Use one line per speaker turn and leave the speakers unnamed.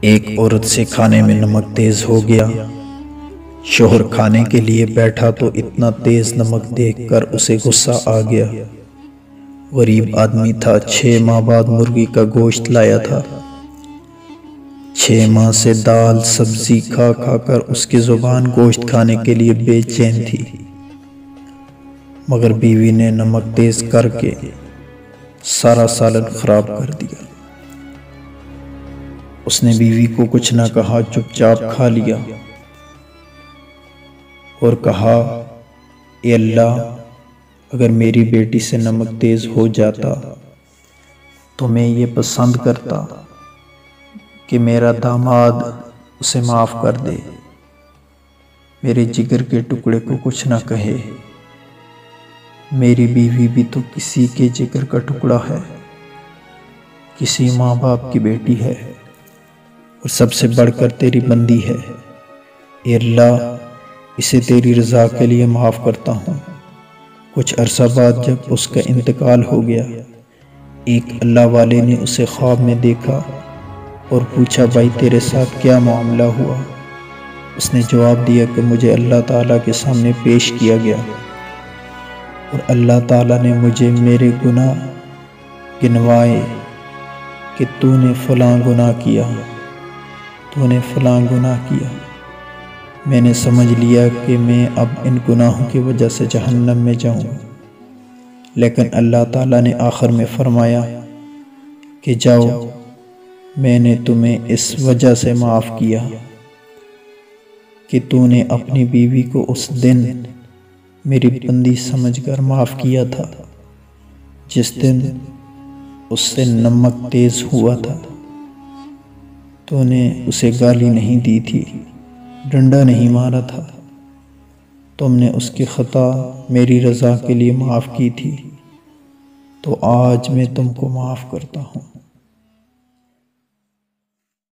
ایک عورت سے کھانے میں نمک تیز ہو گیا۔ شوہر کھانے کے لیے بیٹھا تو اتنا تیز نمک دیکھ کر اسے غصہ آ گیا۔ غریب آدمی تھا، 6 ماہ بعد مرغی کا گوشت لایا تھا۔ 6 ماہ سے دال سبزی کھا کھا کر اس کی زبان گوشت کھانے کے لیے بے چین تھی، مگر بیوی نے نمک تیز کر کے سارا سالن خراب کر دیا۔ اس نے بیوی کو کچھ نہ کہا، چپ چاپ کھا لیا اور کہا، اے اللہ، اگر میری بیٹی سے نمک تیز ہو جاتا تو میں یہ پسند کرتا کہ میرا داماد اسے معاف کر دے، میرے جگر کے ٹکڑے کو کچھ نہ کہے۔ میری بیوی بھی تو کسی کے جگر کا ٹکڑا ہے، کسی ماں باپ کی بیٹی ہے اور سب سے بڑھ کر تیری بندی ہے۔ اے اللہ، اسے تیری رضا کے لیے معاف کرتا ہوں۔ کچھ عرصہ بعد جب اس کا انتقال ہو گیا، ایک اللہ والے نے اسے خواب میں دیکھا اور پوچھا، بھائی تیرے ساتھ کیا معاملہ ہوا؟ اس نے جواب دیا کہ مجھے اللہ تعالیٰ کے سامنے پیش کیا گیا اور اللہ تعالیٰ نے مجھے میرے گناہ گنوائے کہ تو نے فلاں گناہ کیا، تو نے فلاں گناہ کیا۔ میں نے سمجھ لیا کہ میں اب ان گناہوں کی وجہ سے جہنم میں جاؤں گا، لیکن اللہ تعالیٰ نے آخر میں فرمایا کہ جاؤ، میں نے تمہیں اس وجہ سے معاف کیا کہ تو نے اپنی بیوی کو اس دن میری بندی سمجھ کر معاف کیا تھا جس دن اس سے نمک تیز ہوا تھا۔ تو نے اسے گالی نہیں دی تھی، ڈنڈا نہیں مارا تھا، تم نے اس کی خطا میری رضا کے لیے معاف کی تھی، تو آج میں تم کو معاف کرتا ہوں۔